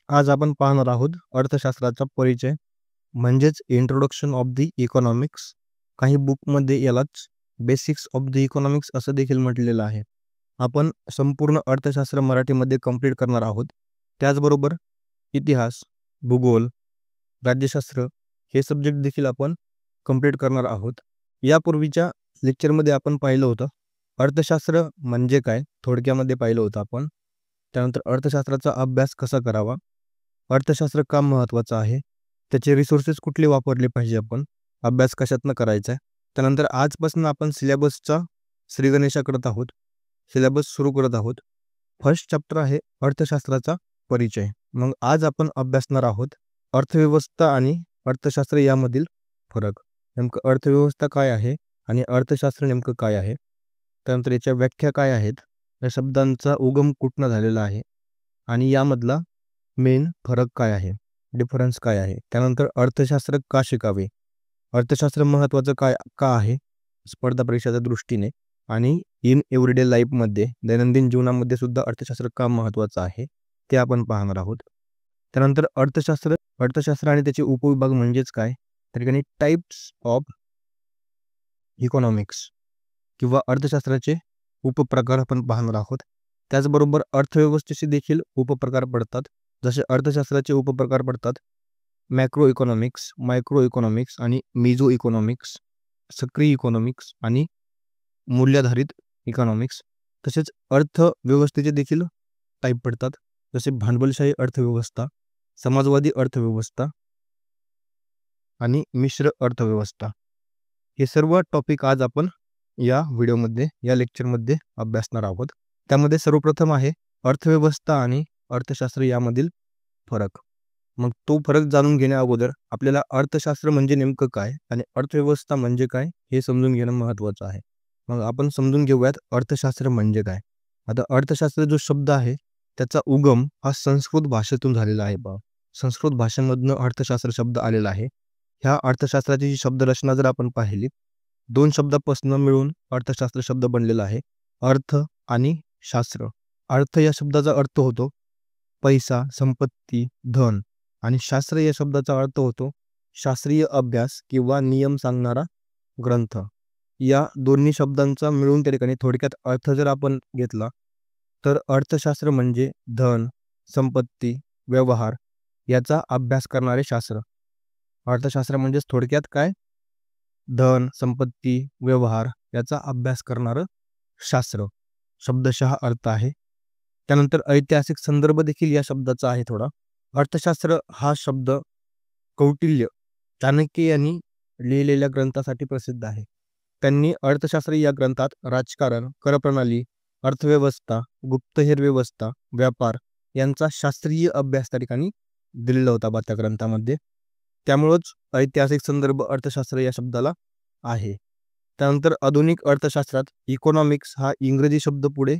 आज आपण पाहणार आहोत अर्थशास्त्राचा परिचय म्हणजेच इंट्रोडक्शन ऑफ द इकॉनॉमिक्स. काही बुकमध्ये यालाच बेसिक्स ऑफ द इकॉनॉमिक्स असं देखील म्हटलेलं आहे. आपण संपूर्ण अर्थशास्त्र मराठीमध्ये कंप्लीट करणार आहोत. त्याचबरोबर इतिहास, भूगोल, राज्यशास्त्र हे सब्जेक्ट देखील आपण कंप्लीट करणार आहोत. यापूर्वीच्या लेक्चरमध्ये आपण पाहिलं होतं अर्थशास्त्र म्हणजे काय, थोडक्यामध्ये पाहिलं होतं आपण. त्यानंतर अर्थशास्त्राचा अभ्यास कसा करावा, अर्थशास्त्र का महत्त्वाचं आहे, त्याचे रिसोर्सेस कुठले वापरले पाहिजे, आपण अभ्यास कशातनं करायचा आहे. त्यानंतर आजपासून आपण सिलेबसचा श्रीगणेशा करत आहोत, सिलेबस सुरू करत आहोत. फर्स्ट चॅप्टर आहे अर्थशास्त्राचा परिचय. मग आज आपण अभ्यासणार आहोत अर्थव्यवस्था आणि अर्थशास्त्र यामधील फरक. नेमकं अर्थव्यवस्था काय आहे आणि अर्थशास्त्र नेमकं काय आहे, त्यानंतर याच्या व्याख्या काय आहेत, या शब्दांचा उगम कुठनं झालेला आहे आणि यामधला मेन फरक काय आहे, डिफरन्स काय आहे. त्यानंतर अर्थशास्त्र का शिकावे, अर्थशास्त्र महत्त्वाचं काय का आहे स्पर्धा परीक्षेच्या दृष्टीने, आणि इन एव्हरीडे लाईफमध्ये दैनंदिन जीवनामध्ये सुद्धा अर्थशास्त्र का महत्त्वाचं आहे ते आपण पाहणार आहोत. त्यानंतर अर्थशास्त्र आणि त्याचे उपविभाग म्हणजेच काय, त्या ठिकाणी टाईप्स ऑफ इकॉनॉमिक्स किंवा अर्थशास्त्राचे उपप्रकार आपण पाहणार आहोत. त्याचबरोबर अर्थव्यवस्थेचे देखील उपप्रकार पडतात. जसे अर्थशास्त्राचे उपप्रकार पडतात मॅक्रो इकॉनॉमिक्स, मायक्रो इकॉनॉमिक्स आणि मिझो इकॉनॉमिक्स, सक्रिय इकॉनॉमिक्स आणि मूल्याधारित इकॉनॉमिक्स. तसेच अर्थव्यवस्थेचे देखील टाईप पडतात, जसे भांडवलशाही अर्थव्यवस्था, समाजवादी अर्थव्यवस्था आणि मिश्र अर्थव्यवस्था. हे सर्व टॉपिक आज आपण या व्हिडिओमध्ये, या लेक्चरमध्ये अभ्यासणार आहोत. त्यामध्ये सर्वप्रथम आहे अर्थव्यवस्था आणि अर्थशास्त्र यामधील फरक. मग तो फरक जाणून घेण्या अगोदर आपल्याला अर्थशास्त्र म्हणजे नेमकं काय आणि अर्थव्यवस्था म्हणजे काय हे समजून घेणं महत्त्वाचं आहे. मग आपण समजून घेऊयात अर्थशास्त्र म्हणजे काय. आता अर्थशास्त्र जो शब्द आहे त्याचा उगम हा संस्कृत भाषेतून झालेला आहे. संस्कृत भाषेमधनं अर्थशास्त्र शब्द आलेला आहे. ह्या अर्थशास्त्राची जी शब्दरचना जर आपण पाहिली, दोन शब्दापासून मिळून अर्थशास्त्र शब्द बनलेला आहे, अर्थ आणि शास्त्र. अर्थ या शब्दाचा अर्थ होतो पैसा, संपत्ती, धन, आणि शास्त्र या शब्दाचा अर्थ होतो शास्त्रीय अभ्यास किंवा नियम सांगणारा ग्रंथ. या दोन्ही शब्दांचा मिळून त्या ठिकाणी थोडक्यात अर्थ जर आपण घेतला तर अर्थशास्त्र म्हणजे धन, संपत्ती, व्यवहार याचा अभ्यास करणारे शास्त्र. अर्थशास्त्र म्हणजेच थोडक्यात काय, धन, संपत्ती, व्यवहार याचा अभ्यास करणारं शास्त्र, शब्दशः अर्थ आहे. त्यानंतर ऐतिहासिक संदर्भ देखील या शब्दाचा आहे थोडा. अर्थशास्त्र हा शब्द कौटिल्य, चाणक्य यांनी लिहिलेल्या ग्रंथासाठी प्रसिद्ध आहे. त्यांनी अर्थशास्त्र या ग्रंथात राजकारण, करप्रणाली, अर्थव्यवस्था, गुप्तहेर व्यवस्था, व्यापार यांचा शास्त्रीय अभ्यास त्या ठिकाणी दिलेला होता त्या ग्रंथामध्ये. त्यामुळंच ऐतिहासिक संदर्भ अर्थशास्त्र या शब्दाला आहे. त्यानंतर आधुनिक अर्थशास्त्रात इकॉनॉमिक्स हा इंग्रजी शब्द पुढे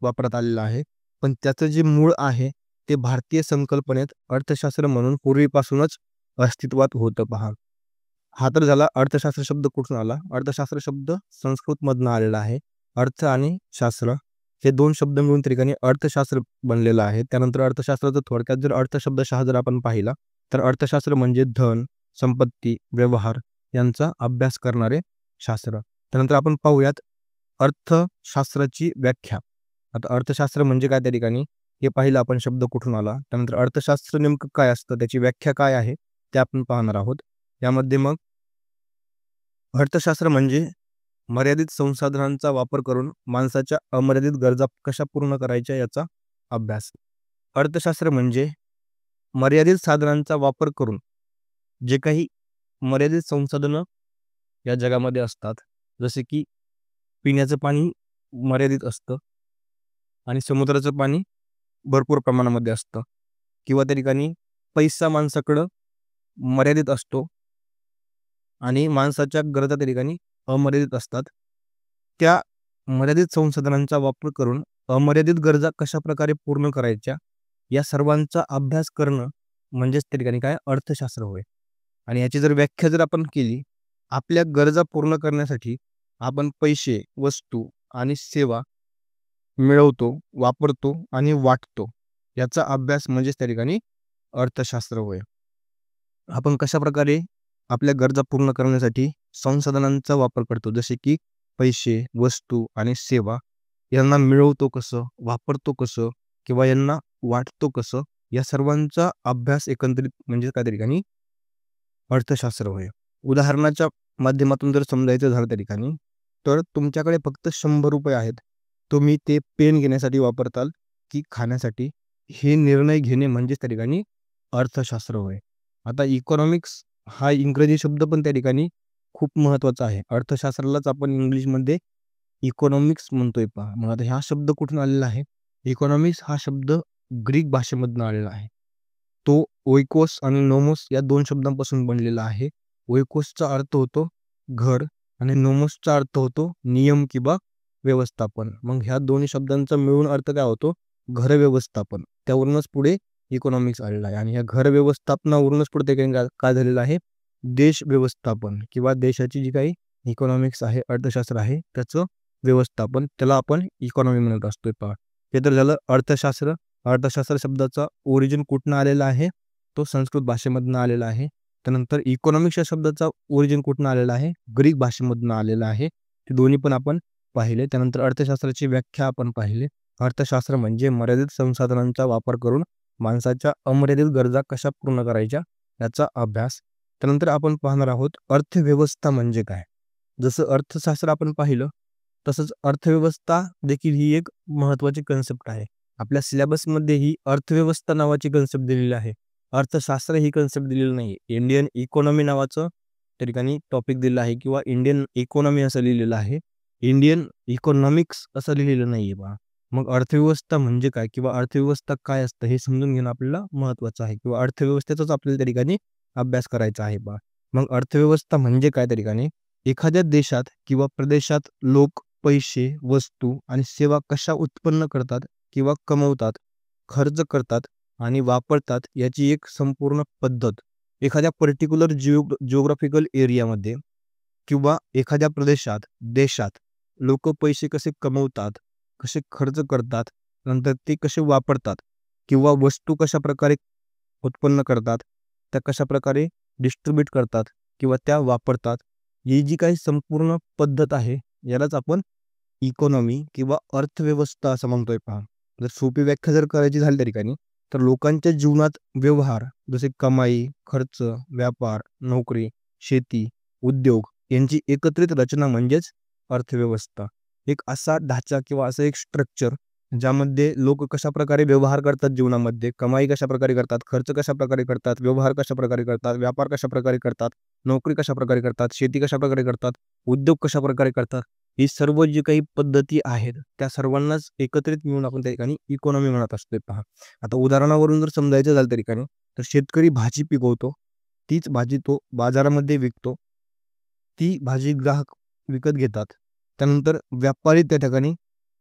वापरात आलेला आहे, पण त्याचं जे मूळ आहे ते भारतीय संकल्पनेत अर्थशास्त्र म्हणून पूर्वीपासूनच अस्तित्वात होतं. पहा, हा तर झाला अर्थशास्त्र शब्द कुठून आला. अर्थशास्त्र शब्द संस्कृतमधनं आलेला आहे. अर्थ आणि शास्त्र हे दोन शब्द मिळून त्या ठिकाणी अर्थशास्त्र बनलेलं आहे. त्यानंतर अर्थशास्त्राचा थोडक्यात जर अर्थशब्दशः जर आपण पाहिला तर अर्थशास्त्र म्हणजे धन, संपत्ती, व्यवहार यांचा अभ्यास करणारे शास्त्र. त्यानंतर आपण पाहूयात अर्थशास्त्राची व्याख्या. आता अर्थशास्त्र म्हणजे काय त्या ठिकाणी हे पाहिलं आपण, शब्द कुठून आला. त्यानंतर अर्थशास्त्र नेमकं काय असतं, त्याची व्याख्या काय आहे ते आपण पाहणार आहोत. यामध्ये मग अर्थशास्त्र म्हणजे मर्यादित संसाधनांचा वापर करून माणसाच्या अमर्यादित गरजा कशा पूर्ण करायच्या याचा अभ्यास. अर्थशास्त्र म्हणजे मर्यादित साधनांचा वापर करून जे काही मर्यादित संसाधनं या जगामध्ये असतात, जसे की पिण्याचं पाणी मर्यादित असतं आणि समुद्राचं पाणी भरपूर प्रमाणामध्ये असतं, किंवा त्या ठिकाणी पैसा माणसाकडं मर्यादित असतो आणि माणसाच्या गरजा त्या ठिकाणी अमर्यादित असतात. त्या मर्यादित संसाधनांचा वापर करून अमर्यादित गरजा कशा प्रकारे पूर्ण करायच्या या सर्वांचा अभ्यास करणं म्हणजेच त्या ठिकाणी काय, अर्थशास्त्र होय. आणि याची जर व्याख्या जर आपण केली, आपल्या गरजा पूर्ण करण्यासाठी आपण पैसे, वस्तू आणि सेवा मिळवतो, वापरतो आणि वाटतो याचा अभ्यास म्हणजेच त्या ठिकाणी अर्थशास्त्र होय. आपण कशा प्रकारे आपल्या गरजा पूर्ण करण्यासाठी संसाधनांचा वापर करतो, जसे की पैसे, वस्तू आणि सेवा यांना मिळवतो कसं, वापरतो कसं किंवा यांना वाटतो कसं, या सर्वांचा अभ्यास एकंदरीत म्हणजे त्या ठिकाणी अर्थशास्त्र होय. उदाहरणाच्या माध्यमातून जर समजायचं झालं त्या ठिकाणी, तर तुमच्याकडे फक्त ₹100 आहेत. तुम्ही ते पेन घेण्यासाठी वापरताल की खाण्यासाठी, हे निर्णय घेणे म्हणजेच त्या ठिकाणी अर्थशास्त्र होय. आता इकॉनॉमिक्स हा इंग्रजी शब्द पण त्या ठिकाणी खूप महत्त्वाचा आहे. अर्थशास्त्रालाच आपण इंग्लिशमध्ये इकॉनॉमिक्स म्हणतोय पहा. मग आता हा शब्द कुठून आलेला आहे? इकॉनॉमिक्स हा शब्द ग्रीक भाषेमधून आलेला आहे. तो ओइकोस आणि नोमोस या 2 शब्दांपासून बनलेला आहे. ओइकोसचा अर्थ होतो घर आणि नोमोसचा अर्थ होतो नियम किंवा व्यवस्थापन. मग ह्या दोन्ही शब्दांचा मिळून अर्थ काय होतो? घर व्यवस्थापन. त्यावरूनच पुढे इकॉनॉमिक्स आलेला आहे आणि या घर व्यवस्थापनावरूनच पुढे काय झालेलं आहे? देश व्यवस्थापन किंवा देशाची जी काही इकॉनॉमिक्स आहे, अर्थशास्त्र आहे, त्याचं व्यवस्थापन, त्याला आपण इकॉनॉमी म्हणत असतोय पहा. हे तर झालं अर्थशास्त्र. अर्थशास्त्र शब्दाचा ओरिजिन कुठून आलेला आहे? तो संस्कृत भाषेमधून आलेला आहे. त्यानंतर इकॉनॉमिक्स या शब्दाचा ओरिजिन कुठून आलेला आहे? ग्रीक भाषेमधून आलेला आहे. ते दोन्ही पण आपण पाहिले. त्यानंतर अर्थशास्त्राची व्याख्या आपण पाहिली. अर्थशास्त्र म्हणजे मर्यादित संसाधनांचा वापर करून माणसाच्या अमर्यादित गरजा कशा पूर्ण करायच्या याचा अभ्यास. त्यानंतर आपण पाहणार आहोत अर्थव्यवस्था म्हणजे काय. जसं अर्थशास्त्र आपण पाहिलं तसंच अर्थव्यवस्था देखील ही एक महत्त्वाची कन्सेप्ट आहे. आपल्या सिलेबसमध्ये ही अर्थव्यवस्था नावाची कन्सेप्ट दिलेली आहे. अर्थशास्त्र ही कन्सेप्ट दिलेली नाही. इंडियन इकॉनॉमी नावाचं त्या ठिकाणी टॉपिक दिलेलं आहे किंवा इंडियन इकॉनॉमी असं लिहिलेलं आहे. इंडियन इकॉनॉमिक्स असं लिहिलेलं नाही आहे पहा. मग अर्थव्यवस्था म्हणजे काय किंवा अर्थव्यवस्था काय असतं हे समजून घेणं आपल्याला महत्त्वाचं आहे किंवा अर्थव्यवस्थेचाच आपल्याला त्या ठिकाणी अभ्यास करायचा आहे पहा. मग अर्थव्यवस्था म्हणजे काय त्या ठिकाणी? एखाद्या देशात किंवा प्रदेशात लोक पैसे, वस्तू आणि सेवा कशा उत्पन्न करतात किंवा कमवतात, खर्च करतात आणि वापरतात याची एक संपूर्ण पद्धत. एखाद्या पर्टिक्युलर जिओग्राफिकल एरियामध्ये किंवा एखाद्या प्रदेशात, देशात लोक पैसे कसे कमवतात, कसे खर्च करतात, नंतर ते कसे वापरतात किंवा वस्तू कशाप्रकारे उत्पन्न करतात, त्या कशाप्रकारे डिस्ट्रीब्यूट करतात किंवा त्या वापरतात, ही जी काही संपूर्ण पद्धत आहे यालाच आपण इकॉनॉमी किंवा अर्थव्यवस्था असं म्हणतोय पहा. जर सोपी व्याख्या जर करायची झाली त्या ठिकाणी, तर लोकांच्या जीवनात व्यवहार जसे कमाई, खर्च, व्यापार, नोकरी, शेती, उद्योग यांची एकत्रित रचना म्हणजेच अर्थव्यवस्था. एक असा ढाचा किंवा असं एक स्ट्रक्चर ज्यामध्ये लोक कशाप्रकारे व्यवहार करतात जीवनामध्ये, कमाई कशाप्रकारे करतात, खर्च कशाप्रकारे करतात, व्यवहार कशाप्रकारे करतात, व्यापार कशाप्रकारे करतात, नोकरी कशाप्रकारे करतात, शेती कशाप्रकारे करतात, उद्योग कशाप्रकारे करतात, ही सर्व जी काही पद्धती आहेत त्या सर्वांनाच एकत्रित मिळून आपण त्या ठिकाणी इकॉनॉमी म्हणत असतोय पहा. आता उदाहरणावरून जर समजायचं झालं त्या ठिकाणी, तर शेतकरी भाजी पिकवतो, तीच भाजी तो बाजारामध्ये विकतो, ती भाजी ग्राहक विकत घेतात. त्यानंतर व्यापारी त्या ठिकाणी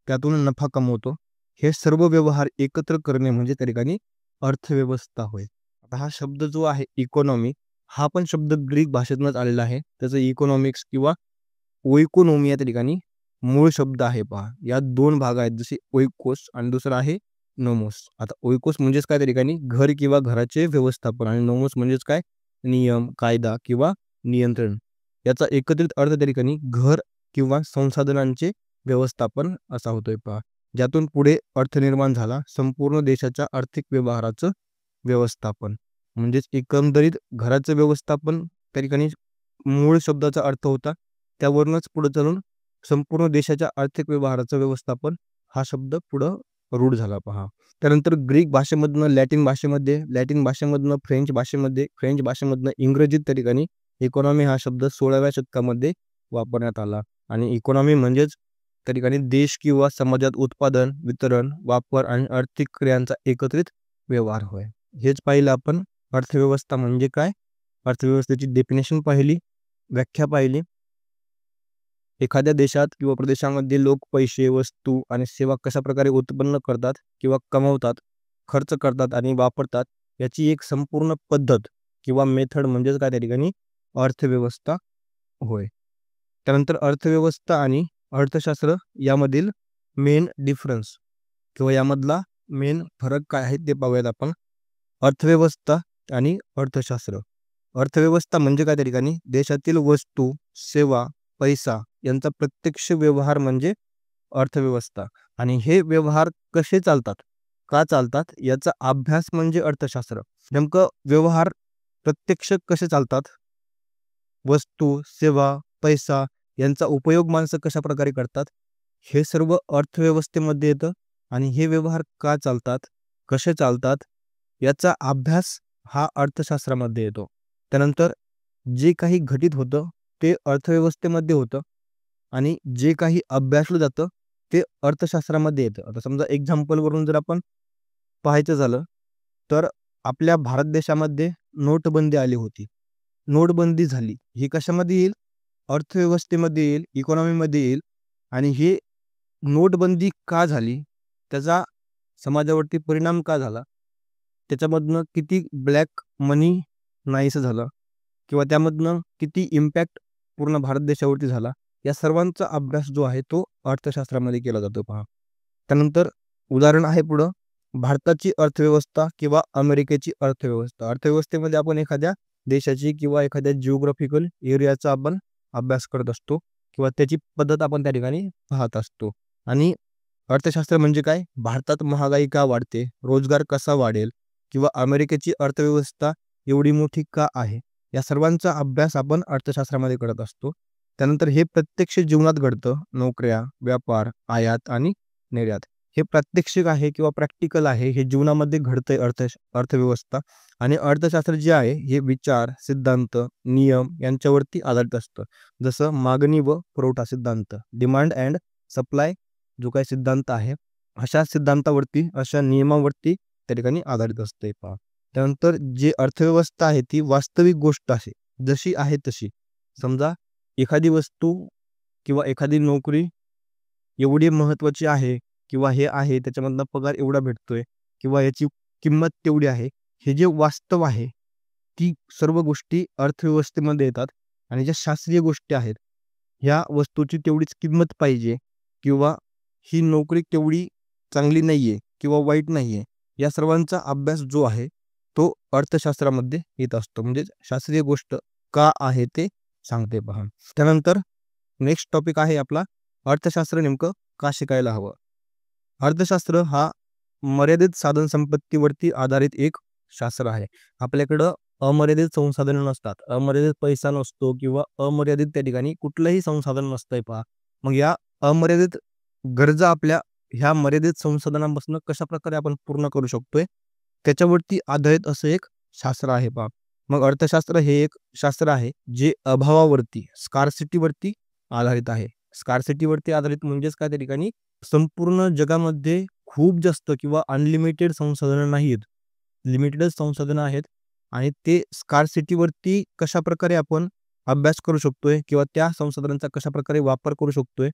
त्यातून नफा कमवतो. हे सर्व व्यवहार एकत्र करणे म्हणजे त्या ठिकाणी अर्थव्यवस्था होय. आता हा शब्द जो आहे इकॉनॉमी, हा पण शब्द ग्रीक भाषेतूनच आलेला आहे. त्याचं इकॉनॉमिक्स किंवा ओइकोनॉमी या त्या ठिकाणी मूळ शब्द आहे पहा. यात 2 भाग आहेत, जसे ओइकोस आणि दुसरा आहे नोमोस. आता ओइकोस म्हणजेच काय त्या ठिकाणी घर किंवा घराचे व्यवस्थापन आणि नोमोस म्हणजेच काय नियम, कायदा किंवा नियंत्रण. याचा एकत्रित अर्थ त्या ठिकाणी घर किंवा संसाधनांचे व्यवस्थापन असा होतोय पहा. ज्यातून पुढे अर्थ निर्माण झाला संपूर्ण देशाच्या आर्थिक व्यवहाराचं व्यवस्थापन. म्हणजेच एकंदरीत घराचं व्यवस्थापन त्या ठिकाणी मूळ शब्दाचा अर्थ होता. त्यावरूनच पुढे चालून संपूर्ण देशाच्या आर्थिक व्यवहाराचं व्यवस्थापन हा शब्द पुढं रूढ झाला पहा. त्यानंतर ग्रीक भाषेमधनं लॅटिन भाषेमध्ये, लॅटिन भाषेमधनं फ्रेंच भाषेमध्ये, फ्रेंच भाषेमधनं इंग्रजीत त्या ठिकाणी इकॉनॉमी हा शब्द 16व्या शतकामध्ये वापरण्यात आला आणि इकॉनॉमी म्हणजेच त्या ठिकाणी देश किंवा समाजात उत्पादन, वितरण, वापर आणि आर्थिक क्रियांचा एकत्रित व्यवहार होय. हेच पाहिलं आपण अर्थव्यवस्था म्हणजे काय, अर्थव्यवस्थेची डेफिनेशन पाहिली, व्याख्या पाहिली. एखाद्या देशात किंवा प्रदेशामध्ये लोक पैसे, वस्तू आणि सेवा कशाप्रकारे उत्पन्न करतात किंवा कमवतात, खर्च करतात आणि वापरतात याची एक संपूर्ण पद्धत किंवा मेथड म्हणजेच काय त्या ठिकाणी अर्थव्यवस्था होय. त्यानंतर अर्थव्यवस्था आणि अर्थशास्त्र यामधील मेन डिफरन्स किंवा यामधला मेन फरक काय आहे ते पाहूयात आपण. अर्थव्यवस्था आणि अर्थशास्त्र. अर्थव्यवस्था म्हणजे काय त्या ठिकाणी देशातील वस्तू, सेवा, पैसा यांचा प्रत्यक्ष व्यवहार म्हणजे अर्थव्यवस्था. आणि हे व्यवहार कसे चालतात, का चालतात याचा अभ्यास म्हणजे अर्थशास्त्र. नेमकं व्यवहार प्रत्यक्ष कसे चालतात, वस्तू, सेवा, पैसा यांचा उपयोग माणसं कशा प्रकारे करतात, हे सर्व अर्थव्यवस्थेमध्ये येतं. आणि हे व्यवहार का चालतात, कसे चालतात याचा अभ्यास हा अर्थशास्त्रामध्ये येतो. त्यानंतर जे काही घटित होतं ते अर्थव्यवस्थेमध्ये होतं आणि जे काही अभ्यासलं जातं ते अर्थशास्त्रामध्ये येतं. आता समजा एक्झाम्पलवरून जर आपण पाहायचं झालं तर आपल्या भारत देशामध्ये नोटबंदी आली होती. नोटबंदी झाली. ही कशामध्ये येईल? अर्थव्यवस्थेमध्ये येईल, इकॉनॉमीमध्ये येईल. आणि हे नोटबंदी का झाली? त्याचा समाजावरती परिणाम का झाला? त्याच्यामधनं किती ब्लॅक मनी नाहीसं झालं किंवा त्यामधनं किती इम्पॅक्ट पूर्ण भारत देशावरती झाला, या सर्वांचा अभ्यास जो आहे तो अर्थशास्त्रामध्ये केला जातो पहा. त्यानंतर उदाहरण आहे पुढं भारताची अर्थव्यवस्था किंवा अमेरिकेची अर्थव्यवस्था. अर्थव्यवस्थेमध्ये आपण एखाद्या देशाची किंवा एखाद्या जिओग्राफिकल एरियाचा आपण अभ्यास करत असतो किंवा त्याची पद्धत आपण त्या ठिकाणी पाहत असतो. आणि अर्थशास्त्र म्हणजे काय? भारतात महागाई का वाढते, रोजगार कसा वाढेल किंवा अमेरिकेची अर्थव्यवस्था एवढी मोठी का आहे, या सर्वांचा अभ्यास आपण अर्थशास्त्रामध्ये करत असतो. त्यानंतर हे प्रत्यक्ष जीवनात घडतं. नोकऱ्या, व्यापार, आयात आणि निर्यात हे प्रात्यक्षिक आहे किंवा प्रॅक्टिकल आहे, हे जीवनामध्ये घडतंय अर्थव्यवस्था. आणि अर्थशास्त्र जे आहे हे विचार, सिद्धांत, नियम यांच्यावरती आधारित असतं. जसं मागणी व पुरवठा सिद्धांत, डिमांड अँड सप्लाय जो काही सिद्धांत आहे, अशा सिद्धांतावरती, अशा नियमावरती त्या ठिकाणी आधारित असते पहा. त्यानंतर जी अर्थव्यवस्था आहे ती वास्तविक गोष्ट आहे, जशी आहे तशी. समजा एखादी वस्तू किंवा एखादी नोकरी एवढी महत्त्वाची आहे किंवा हे आहे त्याच्यामधनं पगार एवढा भेटतोय किंवा याची किंमत तेवढी आहे, हे जे वास्तव आहे ती सर्व गोष्टी अर्थव्यवस्थेमध्ये येतात. आणि ज्या शास्त्रीय गोष्टी आहेत, ह्या वस्तूची तेवढीच किंमत पाहिजे किंवा ही नोकरी तेवढी चांगली नाहीये किंवा वाईट नाहीये, या सर्वांचा अभ्यास जो आहे तो अर्थशास्त्रामध्ये येत असतो. म्हणजे शास्त्रीय गोष्ट का आहे ते सांगते पहा. त्यानंतर नेक्स्ट टॉपिक आहे आपला अर्थशास्त्र नेमकं का शिकायला हवं. अर्थशास्त्र हा मर्यादित साधन संपत्तीवरती आधारित एक शास्त्र आहे. आपल्याकडं अमर्यादित संसाधनं नसतात, अमर्यादित पैसा नसतो किंवा अमर्यादित त्या ठिकाणी कुठलंही संसाधन नसतंय पहा. मग या अमर्यादित गरजा आपल्या ह्या मर्यादित संसाधनांपासून कशा प्रकारे आपण पूर्ण करू शकतोय, त्याच्यावरती आधारित असं एक शास्त्र आहे पहा. मग अर्थशास्त्र हे एक शास्त्र आहे जे अभावावरती, स्कार्सिटीवरती आधारित आहे. स्कार्सिटीवरती आधारित म्हणजेच काय, त्या ठिकाणी संपूर्ण जगामध्ये खूप जास्त किंवा अनलिमिटेड संसाधनं नाहीत, लिमिटेडच संसाधनं आहेत. आणि ते स्कार्सिटीवरती कशाप्रकारे आपण अभ्यास करू शकतोय किंवा त्या संसाधनांचा कशाप्रकारे वापर करू शकतोय,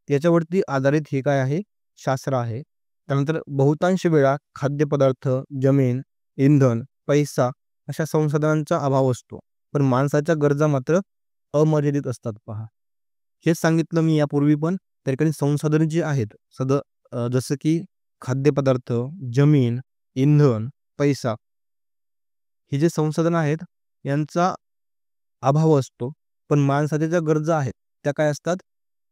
याच्यावरती आधारित हे काय आहे, शास्त्र आहे. त्यानंतर बहुतांश वेळा खाद्यपदार्थ, जमीन, इंधन, पैसा अशा संसाधनांचा अभाव असतो, पण माणसाच्या गरजा मात्र अमर्यादित असतात पहा. हेच सांगितलं मी यापूर्वी पण. त्या ठिकाणी संसाधन जे आहेत जसं की खाद्यपदार्थ, जमीन, इंधन, पैसा, हे जे संसाधन आहेत यांचा अभाव असतो, पण माणसाच्या ज्या गरजा आहेत त्या काय असतात,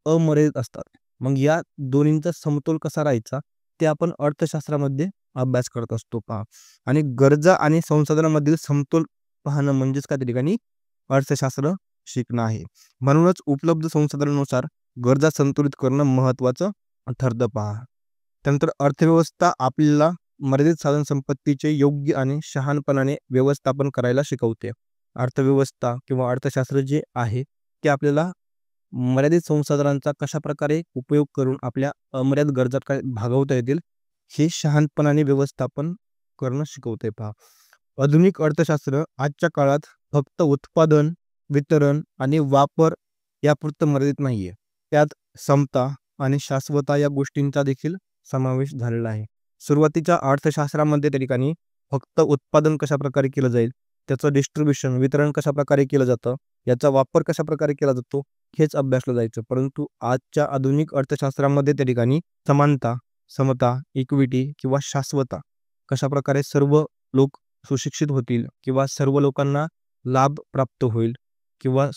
अमर्यादित असतात. मग या दोन्हींचा समतोल कसा राहायचा ते आपण अर्थशास्त्रामध्ये अभ्यास करत असतो पहा. आणि गरजा आणि संसाधनामधील समतोल पाहणं म्हणजेच काय त्या ठिकाणी अर्थशास्त्र शिकणं आहे. म्हणूनच उपलब्ध संसाधनानुसार गरजा संतुलित करणं महत्त्वाचं ठरतं पहा. त्यानंतर अर्थव्यवस्था आपल्याला मर्यादित साधन संपत्तीचे योग्य आणि शहाणपणाने व्यवस्थापन करायला शिकवते. अर्थव्यवस्था किंवा अर्थशास्त्र जे आहे ते आपल्याला मर्यादित संसाधनांचा कशाप्रकारे उपयोग करून आपल्या अमर्यादित गरजा काय भागवता येतील हे शहाणपणाने व्यवस्थापन करणं शिकवते पहा. आधुनिक अर्थशास्त्र आजच्या काळात फक्त उत्पादन, वितरण आणि वापर यापुरतं मर्यादित नाहीये. त्यात समता आणि शाश्वता या गोष्टींचा देखील समावेश झालेला आहे. सुरुवातीच्या अर्थशास्त्रामध्ये त्या ठिकाणी फक्त उत्पादन कशाप्रकारे केलं जाईल, त्याचं डिस्ट्रीब्युशन, वितरण कशाप्रकारे केलं जातं, याचा वापर कशाप्रकारे केला जातो हेच अभ्यासलं जायचं. परंतु आजच्या आधुनिक अर्थशास्त्रामध्ये त्या ठिकाणी समानता, समता, इक्विटी किंवा शाश्वता कशाप्रकारे सर्व लोक सुशिक्षित होतील किंवा सर्व लोकांना लाभ प्राप्त होईल किंवा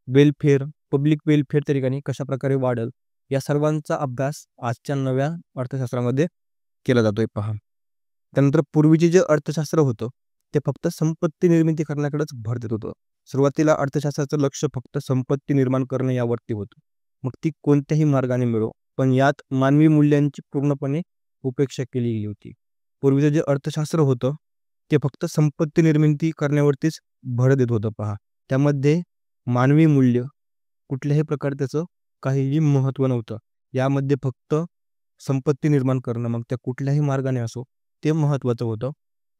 वेलफेअर, पब्लिक वेलफेअर त्या ठिकाणी कशाप्रकारे वाढेल, या सर्वांचा अभ्यास आजच्या नव्या अर्थशास्त्रामध्ये केला जातोय पहा. त्यानंतर पूर्वीचे जे अर्थशास्त्र होतं ते फक्त संपत्ती निर्मिती करण्याकडेच भर देत होतं. सुरुवातीला अर्थशास्त्राचं लक्ष फक्त संपत्ती निर्माण करणे यावरती होतं. मग ती कोणत्याही मार्गाने मिळो, पण यात मानवी मूल्यांची पूर्णपणे उपेक्षा केली गेली होती. पूर्वीचं जे अर्थशास्त्र होतं ते फक्त संपत्ती निर्मिती करण्यावरतीच भर देत होतं पहा. त्यामध्ये मानवी मूल्य कुठल्याही प्रकारे त्याचं काहीही महत्त्व नव्हतं. यामध्ये फक्त संपत्ती निर्माण करणं, मग त्या कुठल्याही मार्गाने असो, ते महत्त्वाचं होतं.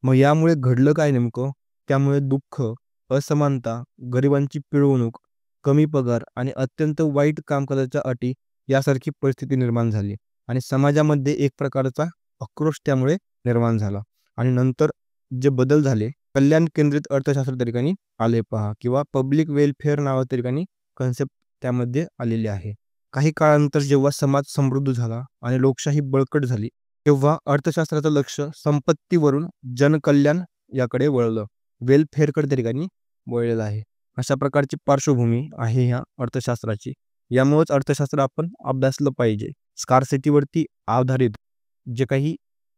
मग यामुळे घडलं काय नेमकं? त्यामुळे दुःख, असमानता, गरिबांची पिळवणूक, कमी पगार आणि अत्यंत वाईट कामकाजाच्या अटी यासारखी परिस्थिती निर्माण झाली आणि समाजामध्ये एक प्रकारचा आक्रोश त्यामुळे निर्माण झाला. आणि नंतर जे बदल झाले, कल्याण केंद्रित अर्थशास्त्र त्या ठिकाणी आले पहा, किंवा पब्लिक वेलफेअर नावा त्या ठिकाणी कन्सेप्ट त्यामध्ये आलेले आहे. काही काळानंतर जेव्हा समाज समृद्ध झाला आणि लोकशाही बळकट झाली, तेव्हा अर्थशास्त्राचं लक्ष संपत्तीवरून जनकल्याण याकडे वळलं, वेलफेअरकडे त्या ठिकाणी वळलेलं आहे. अशा प्रकारची पार्श्वभूमी आहे ह्या अर्थशास्त्राची. यामुळेच अर्थशास्त्र आपण अभ्यासलं पाहिजे. स्कार्सिटीवरती आधारित जे काही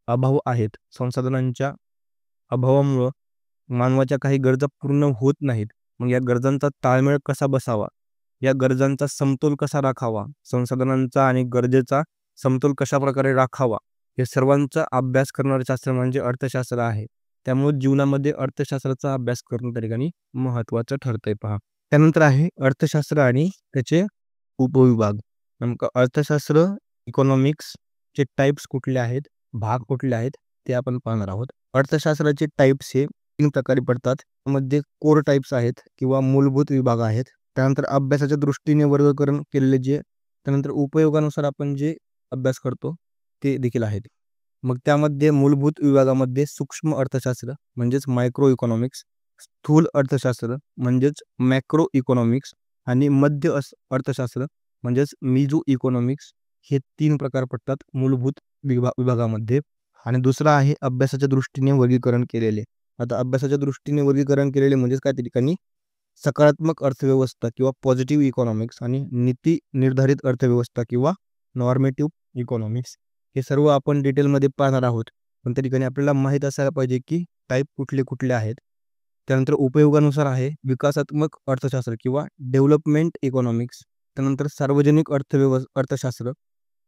अभाव आहेत, संसाधनांच्या अभावामुळं मानवाच्या काही गरजा पूर्ण होत नाहीत. मग या गरजांचा ताळमेळ कसा बसावा, या गरजांचा समतोल कसा राखावा, संसाधनांचा आणि गरजेचा समतोल कशा प्रकारे राखावा, हे सर्वांचा अभ्यास करणारं शास्त्र म्हणजे अर्थशास्त्र आहे. त्यामुळे जीवनामध्ये अर्थशास्त्राचा अभ्यास करणं त्या ठिकाणी महत्त्वाचं ठरतंय पहा. त्यानंतर आहे अर्थशास्त्र आणि त्याचे उपविभाग. नेमकं अर्थशास्त्र, इकॉनॉमिक्सचे टाईप्स कुठले आहेत, भाग कुठले आहेत, ते आपण पाहणार आहोत. अर्थशास्त्राचे टाईप्स हे 3 प्रकारे पडतात. त्यामध्ये कोर टाईप्स आहेत किंवा मूलभूत विभाग आहेत. त्यानंतर अभ्यासाच्या दृष्टीने वर्गीकरण केलेले जे, त्यानंतर उपयोगानुसार आपण जे अभ्यास करतो ते देखील आहेत. मग त्यामध्ये मूलभूत विभागामध्ये सूक्ष्म अर्थशास्त्र म्हणजेच मायक्रो इकॉनॉमिक्स, स्थूल अर्थशास्त्र म्हणजेच मॅक्रो इकॉनॉमिक्स आणि मध्य अर्थशास्त्र म्हणजेच मिझो इकॉनॉमिक्स, हे 3 प्रकार पडतात मूलभूत विभागामध्ये. आणि दुसरा आहे अभ्यासाच्या दृष्टीने वर्गीकरण केलेले. आता अभ्यासाच्या दृष्टीने वर्गीकरण केलेले म्हणजेच काय, त्या ठिकाणी सकारात्मक अर्थव्यवस्था किंवा पॉझिटिव्ह इकॉनॉमिक्स आणि नीती निर्धारित अर्थव्यवस्था किंवा नॉर्मेटिव्ह इकॉनॉमिक्स, हे सर्व आपण डिटेलमध्ये पाहणार आहोत. पण त्या ठिकाणी आपल्याला माहीत असायला पाहिजे की टाईप कुठले कुठले आहेत. त्यानंतर उपयोगानुसार आहे विकासात्मक अर्थशास्त्र किंवा डेव्हलपमेंट इकॉनॉमिक्स. त्यानंतर सार्वजनिक अर्थशास्त्र,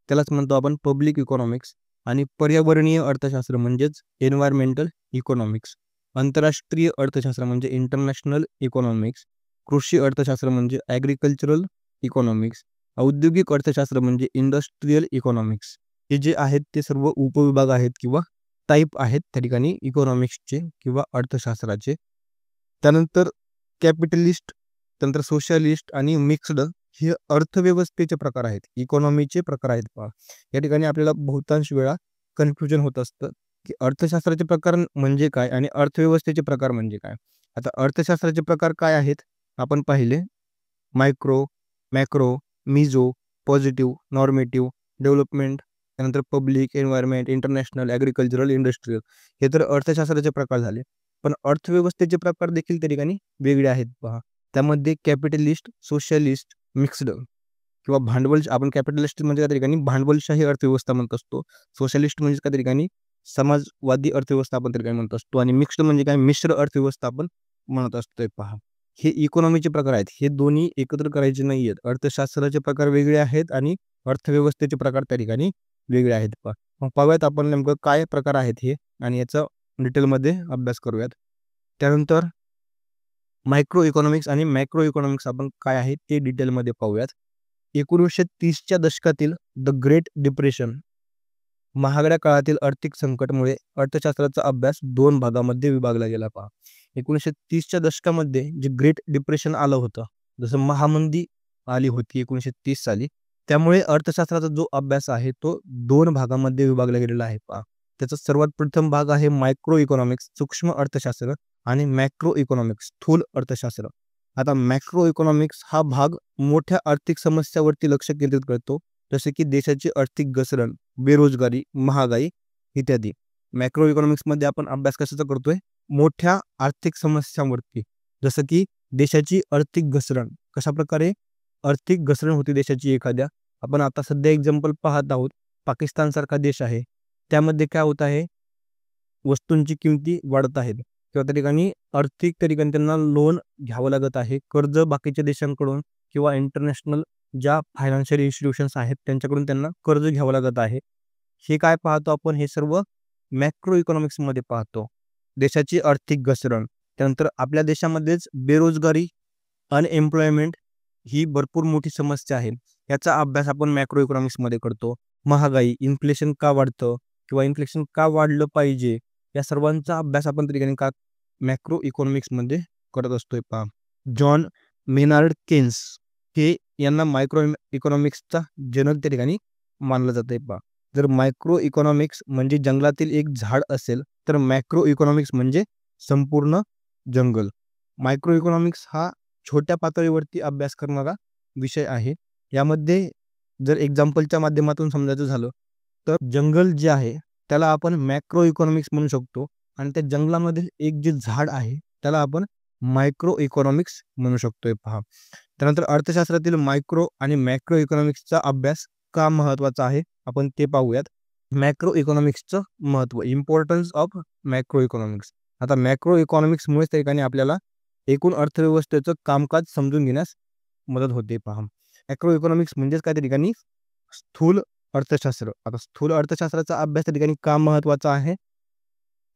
त्यालाच म्हणतो आपण पब्लिक इकॉनॉमिक्स. आणि पर्यावरणीय अर्थशास्त्र म्हणजेच एन्व्हायरमेंटल इकॉनॉमिक्स. आंतरराष्ट्रीय अर्थशास्त्र म्हणजे इंटरनॅशनल इकॉनॉमिक्स. कृषी अर्थशास्त्र म्हणजे ॲग्रिकल्चरल इकॉनॉमिक्स. औद्योगिक अर्थशास्त्र म्हणजे इंडस्ट्रियल इकॉनॉमिक्स. हे जे आहेत ते सर्व उपविभाग आहेत किंवा टाईप आहेत त्या ठिकाणी इकॉनॉमिक्सचे किंवा अर्थशास्त्राचे. त्यानंतर कॅपिटलिस्ट, त्यानंतर सोशलिस्ट आणि मिक्स्ड हे अर्थव्यवस्थेचे प्रकार आहेत, इकॉनॉमीचे प्रकार आहेत पहा. या ठिकाणी आपल्याला बहुतांश वेळा कन्फ्युजन होत असतं की अर्थशास्त्राचे प्रकार म्हणजे काय आणि अर्थव्यवस्थेचे प्रकार म्हणजे काय. आता अर्थशास्त्राचे प्रकार काय आहेत आपण पाहिले, micro, macro, meso, positive, normative, development, त्यानंतर public, environment, international, agricultural, industrial, हे तर अर्थशास्त्राचे प्रकार झाले. पण अर्थव्यवस्थेचे प्रकार देखील त्या ठिकाणी वेगळे आहेत पहा. त्यामध्ये कॅपिटलिस्ट, सोशलिस्ट, मिक्स्ड किंवा भांडवल, आपण कॅपिटलिस्ट म्हणजे त्या ठिकाणी भांडवलशाही अर्थव्यवस्था म्हणत असतो. सोशलिस्ट म्हणजे त्या ठिकाणी समाजवादी अर्थव्यवस्था आपण त्या ठिकाणी म्हणत असतो. आणि मिक्स्ड म्हणजे काय, मिश्र अर्थव्यवस्था आपण म्हणत असतोय पहा. हे इकॉनॉमीचे प्रकार आहेत. हे दोन्ही एकत्र करायचे नाही आहेत. अर्थशास्त्राचे प्रकार वेगळे आहेत आणि अर्थव्यवस्थेचे प्रकार त्या ठिकाणी वेगळे आहेत पहा. मग पाहूयात आपण नेमकं काय प्रकार आहेत हे आणि याचा डिटेलमध्ये अभ्यास करूयात. त्यानंतर मायक्रो इकॉनॉमिक्स आणि मॅक्रो इकॉनॉमिक्स आपण काय आहे ते डिटेलमध्ये पाहूयात. 1930च्या दशकातील द ग्रेट डिप्रेशन, महागड्या काळातील आर्थिक संकटमुळे अर्थशास्त्राचा अभ्यास 2 भागामध्ये विभागला गेला पहा. 1930च्या दशकामध्ये जे ग्रेट डिप्रेशन आलं होतं, जसं महामंदी आली होती 1930 साली, त्यामुळे अर्थशास्त्राचा जो अभ्यास आहे तो 2 भागामध्ये विभागला गेलेला आहे पहा. त्याचा सर्वात प्रथम भाग आहे मायक्रो इकॉनॉमिक्स, सूक्ष्म अर्थशास्त्र, आणि मॅक्रो इकॉनॉमिक्स, स्थूल अर्थशास्त्र. आता मॅक्रो इकॉनॉमिक्स हा भाग मोठ्या आर्थिक समस्यावरती लक्ष केंद्रित करतो, जसे की देशाची आर्थिक घसरण, बेरोजगारी, महागाई इत्यादी. मॅक्रो इकॉनॉमिक्समध्ये आपण अभ्यास कशाचा करतोय, मोठ्या आर्थिक समस्यांवरती, जसं की देशाची आर्थिक घसरण, कशाप्रकारे आर्थिक घसरण होती देशाची एखाद्या. आपण आता सध्या एक्झाम्पल पाहत आहोत. पाकिस्तानसारखा देश आहे. त्यामध्ये काय होत आहे, वस्तूंची किमती वाढत आहेत किंवा त्या ठिकाणी आर्थिक त्या ठिकाणी त्यांना लोन घ्यावं लागत आहे. कर्ज बाकीच्या देशांकडून किंवा इंटरनॅशनल ज्या फायनान्शियल इन्स्टिट्यूशन्स आहेत त्यांच्याकडून त्यांना कर्ज घ्यावं लागत आहे. हे काय पाहतो आपण, हे सर्व मॅक्रो इकॉनॉमिक्समध्ये पाहतो. देशाची आर्थिक घसरण, त्यानंतर आपल्या देशामध्येच बेरोजगारी, अनएम्प्लॉयमेंट ही भरपूर मोठी समस्या आहे. याचा अभ्यास आपण मॅक्रो इकॉनॉमिक्समध्ये करतो. महागाई, इन्फ्लेशन का वाढतं किंवा इन्फ्लेशन का वाढलं पाहिजे, या सर्वांचा अभ्यास आपण त्या ठिकाणी का मॅक्रो इकॉनॉमिक्समध्ये करत असतोय पहा. जॉन मेनार्ड केन्स हे यांना मायक्रो इकॉनॉमिक्सचा जनक त्या ठिकाणी मानलं जातंय पहा. जर मायक्रो इकॉनॉमिक्स म्हणजे जंगलातील एक झाड असेल, तर मॅक्रो इकॉनॉमिक्स म्हणजे संपूर्ण जंगल. मायक्रो इकॉनॉमिक्स हा छोट्या पातळीवरती अभ्यास करणारा विषय आहे. यामध्ये जर एक्झाम्पलच्या माध्यमातून समजायचं झालं, तर जंगल जे आहे त्याला आपण मॅक्रो इकॉनॉमिक्स म्हणू शकतो आणि त्या जंगलामध्ये एक जे झाड आहे त्याला आपण मायक्रो इकॉनॉमिक्स म्हणू शकतोय पहा. त्यानंतर अर्थशास्त्रातील मायक्रो आणि मॅक्रो इकॉनॉमिक्सचा अभ्यास का महत्त्वाचा आहे, आपण ते पाहूयात. मॅक्रो इकॉनॉमिक्सचं महत्त्व, इम्पॉर्टन्स ऑफ मॅक्रो इकॉनॉमिक्स. आता मॅक्रो इकॉनॉमिक्समुळेच त्या ठिकाणी आपल्याला एकूण अर्थव्यवस्थेचं कामकाज समजून घेण्यास मदत होते पहा. मॅक्रो इकॉनॉमिक्स म्हणजेच काय त्या ठिकाणी स्थूल अर्थशास्त्र. आता स्थूल अर्थशास्त्राचा अभ्यास त्या ठिकाणी का महत्त्वाचा आहे,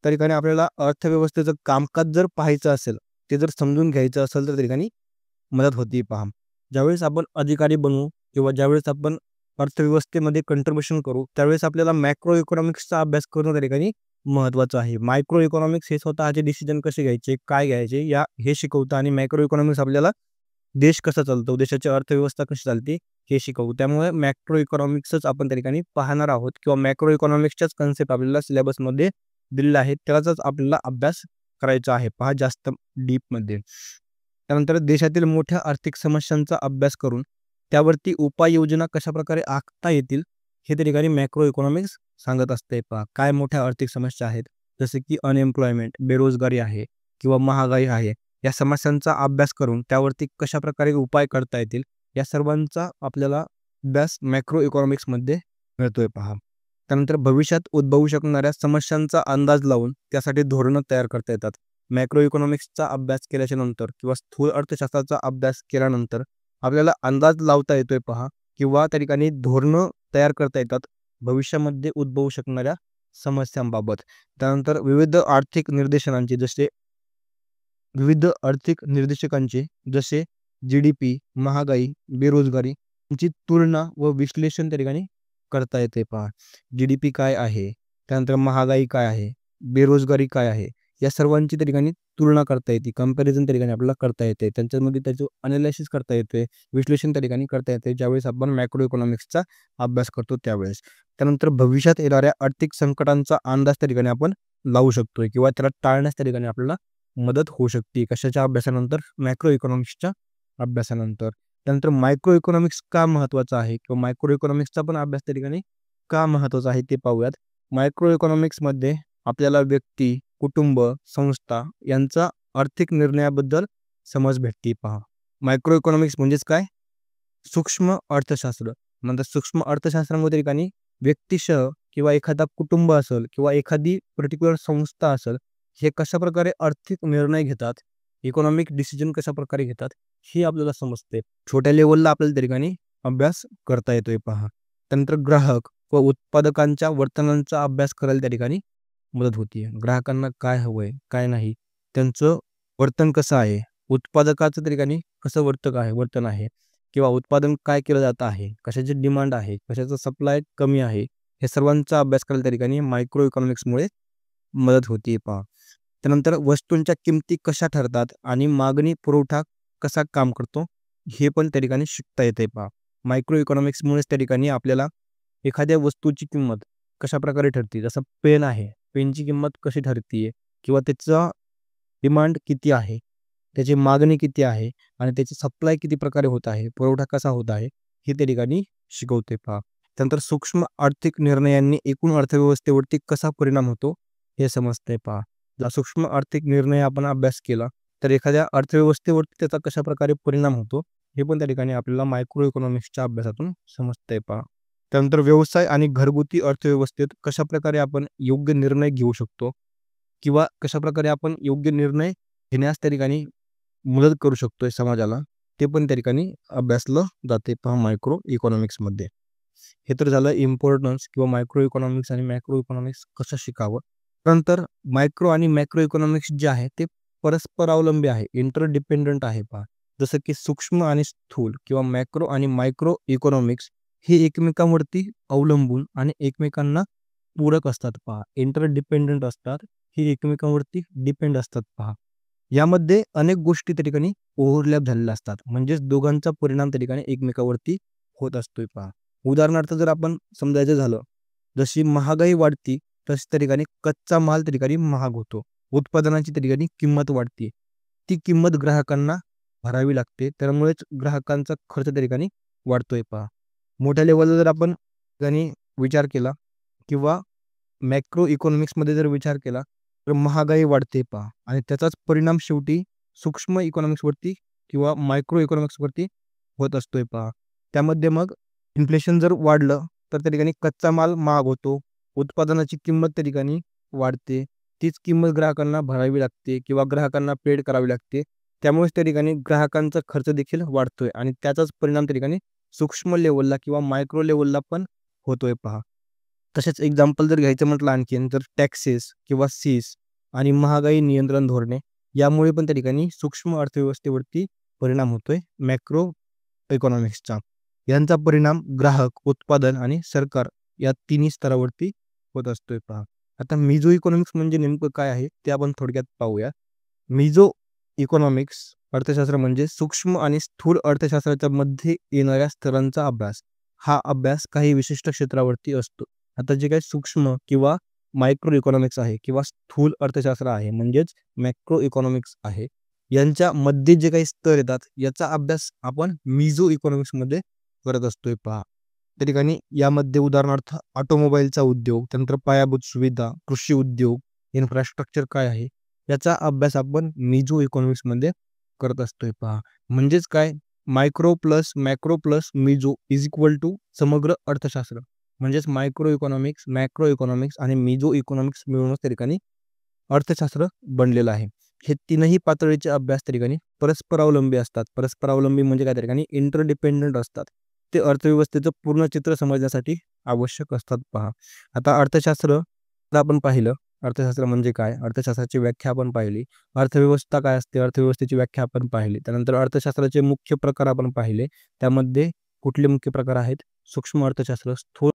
त्या ठिकाणी आपल्याला अर्थव्यवस्थेचं कामकाज जर पाहायचं असेल, ते जर समजून घ्यायचं असेल, तर त्या ठिकाणी मदत होती पहा. ज्यावेळेस आपण अधिकारी बनू किंवा ज्यावेळेस आपण अर्थव्यवस्थेमध्ये कंट्रीब्युशन करू, त्यावेळेस आपल्याला मॅक्रो इकॉनॉमिक्सचा अभ्यास करणं त्या ठिकाणी महत्त्वाचं आहे. मायक्रो इकॉनॉमिक्स हे स्वतःचे डिसिजन कसे घ्यायचे, काय घ्यायचे हे शिकवतं आणि मॅक्रो इकॉनॉमिक्स आपल्याला देश कसा चालतो, देशाची अर्थव्यवस्था कशी चालते हे शिकवू. त्यामुळे मॅक्रो इकॉनॉमिक्सच आपण त्या ठिकाणी पाहणार आहोत किंवा मॅक्रो इकॉनॉमिक्सच्याच कन्सेप्ट आपल्याला सिलेबसमध्ये दिलेला आहे, त्याचाच आपल्याला अभ्यास करायचा आहे पहा जास्त डीपमध्ये. त्यानंतर देशातील मोठ्या आर्थिक समस्यांचा अभ्यास करून त्यावरती उपाययोजना कशाप्रकारे आखता येतील हे त्या ठिकाणी मॅक्रो इकॉनॉमिक्स सांगत असते पहा. काय मोठ्या आर्थिक समस्या आहेत, जसे की अनएम्प्लॉयमेंट, बेरोजगारी आहे किंवा महागाई आहे, या समस्यांचा अभ्यास करून त्यावरती कशाप्रकारे उपाय करता येतील, या सर्वांचा आपल्याला अभ्यास मॅक्रो इकॉनॉमिक्समध्ये मिळतोय पहा. त्यानंतर भविष्यात उद्भवू शकणाऱ्या समस्यांचा अंदाज लावून त्यासाठी धोरणं तयार करता येतात. मॅक्रो इकॉनॉमिक्सचा अभ्यास केल्याच्या नंतर किंवा स्थूल अर्थशास्त्राचा अभ्यास केल्यानंतर आपल्याला अंदाज लावता येतोय पहा किंवा त्या ठिकाणी धोरणं तयार करता येतात भविष्यामध्ये उद्भवू शकणाऱ्या समस्यांबाबत. त्यानंतर विविध आर्थिक निर्देशकांचे जसे GDP, महागाई, बेरोजगारी यांची तुलना व विश्लेषण त्या ठिकाणी करता येते पहा. GDP काय आहे, त्यानंतर महागाई काय आहे, बेरोजगारी काय आहे, या सर्वांची त्या ठिकाणी तुलना करता येते, कंपॅरिझन त्या ठिकाणी आपल्याला करता येते, त्यांच्यामध्ये त्याचं अनालिसिस करता येते, विश्लेषण त्या ठिकाणी करता येते ज्यावेळेस आपण मॅक्रो इकॉनॉमिक्सचा अभ्यास करतो त्यावेळेस. त्यानंतर भविष्यात येणाऱ्या आर्थिक संकटांचा अंदाज त्या ठिकाणी आपण लावू शकतोय किंवा त्याला टाळण्यास त्या ठिकाणी आपल्याला मदत होऊ शकते. कशाच्या अभ्यासानंतर, मॅक्रो इकॉनॉमिक्सच्या अभ्यासानंतर. त्यानंतर मायक्रो इकॉनॉमिक्स का महत्त्वाचा आहे किंवा मायक्रो इकॉनॉमिक्सचा पण अभ्यास त्या ठिकाणी का महत्त्वाचा आहे ते पाहूयात. मायक्रो इकॉनॉमिक्समध्ये आपल्याला व्यक्ती, कुटुंब, संस्था यांचा आर्थिक निर्णयाबद्दल समज भेटते पहा. मायक्रो इकॉनॉमिक्स म्हणजेच काय, सूक्ष्म अर्थशास्त्र. नंतर सूक्ष्म अर्थशास्त्रामध्ये ठिकाणी व्यक्तिशः किंवा एखादा कुटुंब असेल किंवा एखादी पर्टिक्युलर संस्था असेल, हे कशाप्रकारे आर्थिक निर्णय घेतात, इकॉनॉमिक डिसिजन कशाप्रकारे घेतात हे आपल्याला समजते. छोट्या लेवलला आपल्याला त्या ठिकाणी अभ्यास करता येतोय पहा. त्यानंतर ग्राहक व उत्पादकांच्या वर्तनांचा अभ्यास करायला त्या ठिकाणी मदत होती. ग्राहकांना काय हवंय, काय नाही, त्यांचं वर्तन कसं आहे, उत्पादकाचं त्या ठिकाणी कसं वर्तन आहे किंवा उत्पादन काय केलं जात आहे, कशाची डिमांड आहे, कशाचा सप्लाय कमी आहे, हे सर्वांचा अभ्यास करायला त्या ठिकाणी मायक्रो इकॉनॉमिक्समुळे मदत होती पहा. त्यानंतर वस्तूंच्या किमती कशा ठरतात आणि मागणी पुरवठा कसा काम करतो हे पण त्या ठिकाणी शिकता येते पहा. मायक्रो इकॉनॉमिक्समुळेच त्या ठिकाणी आपल्याला एखाद्या वस्तूची किंमत कशाप्रकारे ठरते, जसं पेन आहे, पेनची किंमत कशी ठरते किंवा त्याचा डिमांड किती आहे, त्याची मागणी किती आहे आणि त्याची सप्लाय किती प्रकारे होत आहे, पुरवठा कसा होत आहे, हे त्या ठिकाणी शिकवते पहा. त्यानंतर सूक्ष्म आर्थिक निर्णयांनी एकूण अर्थव्यवस्थेवरती कसा परिणाम होतो हे समजते पहा. सूक्ष्म आर्थिक निर्णय आपण अभ्यास केला तर एखाद्या अर्थव्यवस्थेवरती त्याचा कशा प्रकारे परिणाम होतो हे पण त्या ठिकाणी आपल्याला मायक्रो इकॉनॉमिक्सच्या अभ्यासातून समजतंय पहा. त्यानंतर व्यवसाय आणि घरगुती अर्थव्यवस्थेत कशा प्रकारे आपण योग्य निर्णय घेऊ शकतो किंवा कशा प्रकारे आपण योग्य निर्णय घेण्यास त्या ठिकाणी मदत करू शकतोय समाजाला, ते पण त्या ठिकाणी अभ्यासलं जाते पहा मायक्रो इकॉनॉमिक्समध्ये. हे तर झालं इम्पॉर्टन्स किंवा मायक्रो इकॉनॉमिक्स आणि मॅक्रो इकॉनॉमिक्स कसं शिकावं. नंतर मायक्रो आणि मॅक्रो इकॉनॉमिक्स जे आहे ते परस्परावलंबी आहे, इंटरडिपेंडंट आहे पहा. जसं की सूक्ष्म आणि स्थूल किंवा मॅक्रो आणि मायक्रो इकॉनॉमिक्स हे एकमेकांवरती अवलंबून आणि एकमेकांना पूरक असतात पहा, इंटरडिपेंडंट असतात, हे एकमेकांवरती डिपेंड असतात पहा. यामध्ये अनेक गोष्टी त्या ठिकाणी ओव्हरलॅप झालेल्या असतात, म्हणजेच दोघांचा परिणाम त्या ठिकाणी एकमेकावरती होत असतोय पहा. उदाहरणार्थ जर आपण समजायचं झालं, जशी महागाई वाढती तशी त्या ठिकाणी कच्चा माल त्या ठिकाणी महाग होतो, उत्पादनाची त्या ठिकाणी किंमत वाढते, ती किंमत ग्राहकांना भरावी लागते, त्यामुळेच ग्राहकांचा खर्च त्या ठिकाणी वाढतोय पहा. मोठ्या लेवलला जर आपण ठिकाणी विचार केला किंवा मॅक्रो इकॉनॉमिक्समध्ये जर विचार केला तर महागाई वाढते पहा आणि त्याचाच परिणाम शेवटी सूक्ष्म इकॉनॉमिक्सवरती किंवा मायक्रो इकॉनॉमिक्सवरती होत असतोय पहा. त्यामध्ये मग इन्फ्लेशन जर वाढलं तर त्या ठिकाणी कच्चा माल महाग होतो, उत्पादनाची किंमत त्या ठिकाणी वाढते, तीच किंमत ग्राहकांना भरावी लागते किंवा ग्राहकांना पेड करावी लागते, त्यामुळेच त्या ठिकाणी ग्राहकांचा खर्च देखील वाढतोय आणि त्याचाच परिणाम त्या ठिकाणी सूक्ष्म लेवलला किंवा मायक्रो लेवलला पण होतोय पहा. तसेच एक्झाम्पल जर घ्यायचं म्हटलं आणखीन तर टॅक्सेस किंवा सीस आणि महागाई नियंत्रण धोरणे यामुळे पण त्या ठिकाणी सूक्ष्म अर्थव्यवस्थेवरती परिणाम होतोय मॅक्रो इकॉनॉमिक्सचा. यांचा परिणाम ग्राहक, उत्पादन आणि सरकार या तिन्ही स्तरावरती होत असतोय पहा. आता मिझो इकॉनॉमिक्स म्हणजे नेमकं काय आहे ते आपण थोडक्यात पाहूया. मिझो इकॉनॉमिक्स अर्थशास्त्र म्हणजे सूक्ष्म आणि स्थूल अर्थशास्त्राच्या मध्ये येणाऱ्या स्तरांचा अभ्यास. हा अभ्यास काही विशिष्ट क्षेत्रावरती असतो. आता जे काही सूक्ष्म किंवा मायक्रो इकॉनॉमिक्स आहे किंवा स्थूल अर्थशास्त्र आहे म्हणजेच मॅक्रो इकॉनॉमिक्स आहे, यांच्या मध्ये जे काही स्तर येतात याचा अभ्यास आपण मिझो इकॉनॉमिक्समध्ये करत असतोय पहा. त्या ठिकाणी यामध्ये उदाहरणार्थ ऑटोमोबाईलचा उद्योग, त्यानंतर पायाभूत सुविधा, कृषी उद्योग, इन्फ्रास्ट्रक्चर काय आहे याचा अभ्यास आपण मिझो इकॉनॉमिक्समध्ये करत असतोय पहा. म्हणजेच काय, micro plus macro plus meso is equal to समग्र अर्थशास्त्र. म्हणजेच मायक्रो इकॉनॉमिक्स, मॅक्रो इकॉनॉमिक्स आणि मिझो इकॉनॉमिक्स मिळूनच त्या ठिकाणी अर्थशास्त्र बनलेलं आहे. हे तीनही पातळीचे अभ्यास त्या ठिकाणी परस्परावलंबी असतात. परस्परावलंबी म्हणजे काय, त्या ठिकाणी इंटरडिपेंडंट असतात. ते अर्थव्यवस्थेचं पूर्ण चित्र समजण्यासाठी आवश्यक असतात पहा. आता अर्थशास्त्र आपण पाहिलं, अर्थशास्त्र म्हणजे काय, अर्थशास्त्राची व्याख्या आपण पाहिली, अर्थव्यवस्था काय असते अर्थव्यवस्थेची व्याख्या आपण पाहिली, त्यानंतर अर्थशास्त्राचे मुख्य प्रकार आपण पाहिले. त्यामध्ये कुठले मुख्य प्रकार आहेत, सूक्ष्म अर्थशास्त्र, स्थूल